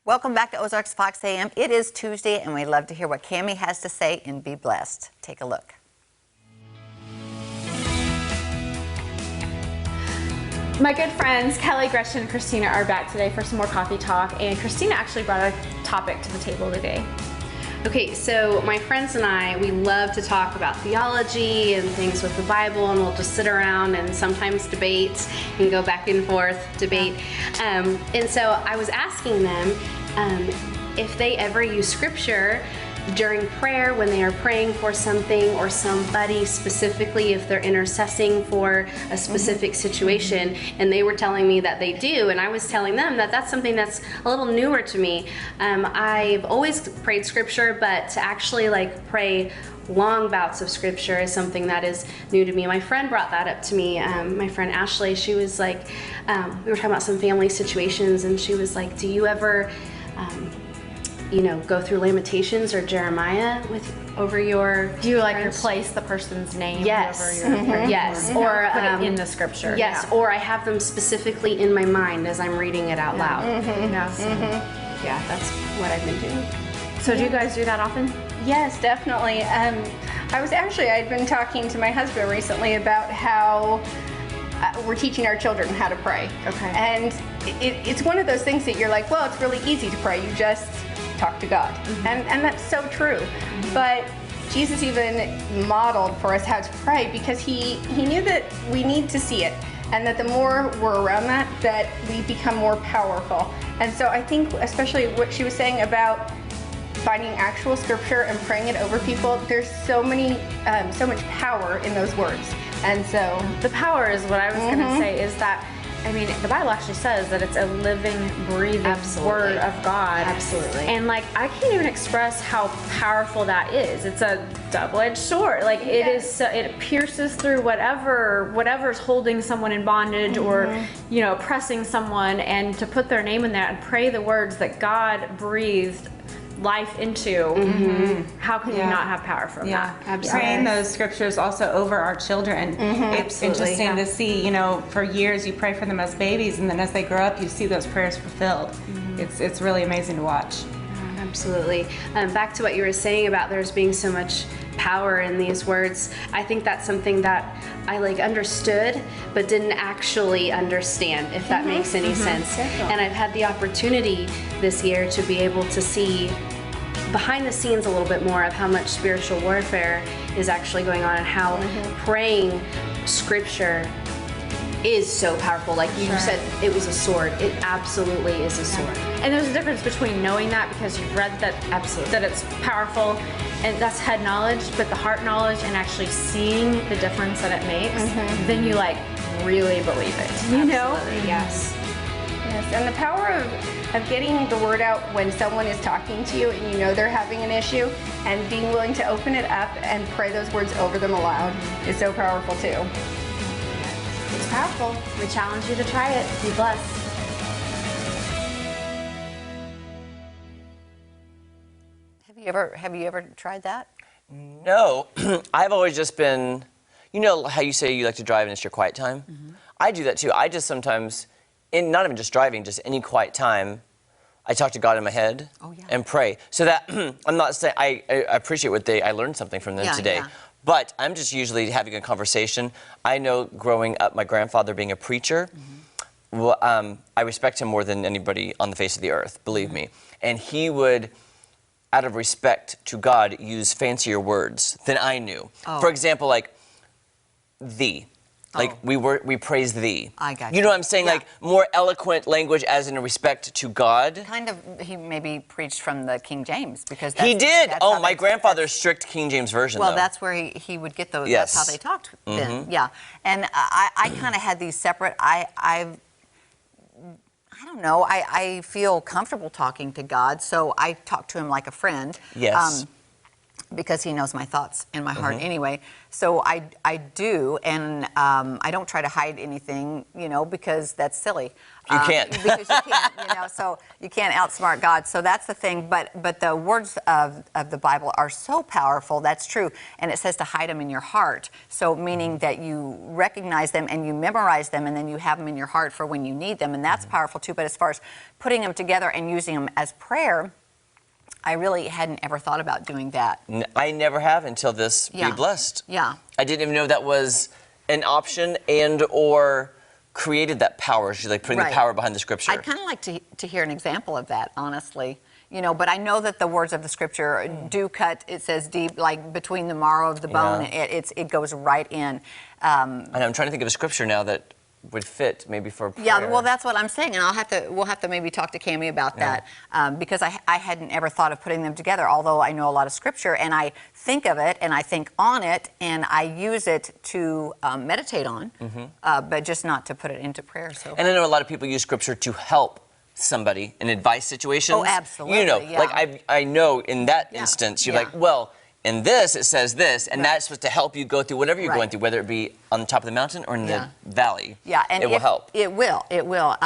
Welcome back to Ozarks FOX AM. It is Tuesday, and we love to hear what Cammie has to say and be blessed. Take a look. My good friends Kelly, Gretchen, and Christina are back today for some more coffee talk, and Christina actually brought a topic to the table today. Okay, so my friends and I, we love to talk about theology and things with the Bible, and we'll just sit around and sometimes debate and go back and forth, debate. And so I was asking them if they ever use scripture during prayer when they are praying for something or somebody, specifically if they're intercessing for a specific situation, and they were telling me that they do, and I was telling them that that's something that's a little newer to me. I've always prayed scripture, but to actually like pray long bouts of scripture is something that is new to me. My friend brought that up to me, my friend Ashley. She was like, we were talking about some family situations, and she was like, do you ever you know, go through Lamentations or Jeremiah over your Do you like friends? replace the person's name? Yes. Whoever you're praying Yes. for? Or put it in the scripture. Yes. Or I have them specifically in my mind as I'm reading it out loud. Yeah, that's what I've been doing. So do you guys do that often? Yes, definitely. I'd been talking to my husband recently about how we're teaching our children how to pray. Okay. And it's one of those things that you're like, well, it's really easy to pray. You just talk to God. And that's so true. But Jesus even modeled for us how to pray, because he knew that we need to see it, and that the more we're around that we become more powerful. And so I think especially what she was saying about finding actual scripture and praying it over people, there's so much power in those words. And so the power is what I was going to say, is that, I mean, the Bible actually says that it's a living, breathing word of God. Absolutely. And like, I can't even express how powerful that is. It's a double-edged sword. Like, it is, so, it pierces through whatever's holding someone in bondage or, you know, oppressing someone, and to put their name in there and pray the words that God breathed life into, how can you not have power from that? Absolutely. Praying those scriptures also over our children. It's interesting to see, you know, for years you pray for them as babies, and then as they grow up you see those prayers fulfilled. It's really amazing to watch. Absolutely. Back to what you were saying about there's being so much power in these words, I think that's something that I like understood but didn't actually understand, if that makes any sense. And I've had the opportunity this year to be able to see behind the scenes a little bit more of how much spiritual warfare is actually going on, and how praying scripture is so powerful. Like you said, it was a sword. It absolutely is a sword. And there's a difference between knowing that because you've read that, that it's powerful, and that's head knowledge, but the heart knowledge and actually seeing the difference that it makes, then you like really believe it. You know? Yes. Yes, and the power of getting the word out when someone is talking to you and you know they're having an issue, and being willing to open it up and pray those words over them aloud is so powerful too. It's powerful. We challenge you to try it. Be blessed. Have you ever tried that? No, I've always just been, you know how you say you like to drive and it's your quiet time? I do that too. I just sometimes, not even just driving, just any quiet time, I talk to God in my head and pray. So that, I'm not saying, I appreciate what I learned something from them today. But I'm just usually having a conversation. I know growing up, my grandfather being a preacher, well, I respect him more than anybody on the face of the earth, believe me. And he would, out of respect to God, use fancier words than I knew. For example, like, thee. Like, we praise thee. I got you. You know what I'm saying? Like, more eloquent language as in respect to God. Kind of, he maybe preached from the King James, because he did. Oh, my grandfather's strict King James version, well, though. that's where he would get those. That's how they talked then. Yeah. And I kind of had these separate, I don't know, I feel comfortable talking to God, so I talk to him like a friend. Yes. because he knows my thoughts in my heart anyway. So I do, and I don't try to hide anything, you know, because that's silly. You can't. Because you can't, you know, so you can't outsmart God. So that's the thing. But the words of the Bible are so powerful. That's true. And it says to hide them in your heart. So meaning that you recognize them and you memorize them, and then you have them in your heart for when you need them. And that's powerful too. But as far as putting them together and using them as prayer, I really hadn't ever thought about doing that. I never have until this Be Blessed. Yeah. I didn't even know that was an option and or created that power. She's like putting the power behind the scripture. I'd kind of like to hear an example of that, honestly. You know, but I know that the words of the scripture do cut, it says deep, like between the marrow of the bone. It goes right in. And I'm trying to think of a scripture now that would fit maybe for prayer. Yeah, well, that's what I'm saying, and we'll have to maybe talk to Cammie about that, because I hadn't ever thought of putting them together, although I know a lot of scripture, and I think of it, and I think on it, and I use it to meditate on, but just not to put it into prayer. So. And I know a lot of people use scripture to help somebody in advice situations. Oh, absolutely. You know, like I know in that instance, you're like, well, in this, it says this, and that's supposed to help you go through whatever you're going through, whether it be on the top of the mountain or in the valley. Yeah, and it will help. It will. It will.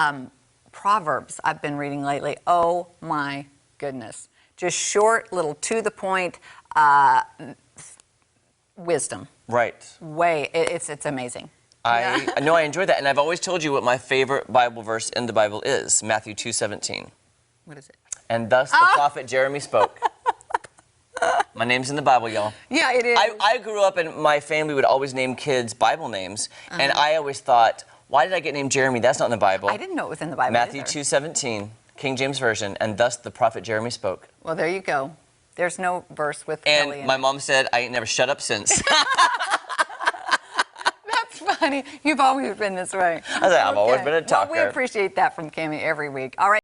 Proverbs I've been reading lately. Oh my goodness! Just short, little to the point wisdom. Right. It's amazing. I know I enjoy that, and I've always told you what my favorite Bible verse in the Bible is: Matthew 2:17. What is it? And thus the prophet Jeremy spoke. My name's in the Bible, y'all. Yeah, it is. I grew up and my family would always name kids Bible names, and I always thought, why did I get named Jeremy? That's not in the Bible. I didn't know it was in the Bible. Matthew 2:17, King James Version, and thus the prophet Jeremy spoke. Well, there you go. There's no verse with And Kelly in my it. mom said, I ain't never shut up since. That's funny. You've always been this way. I said, I've always been a talker. Well, we appreciate that from Cammie every week. All right.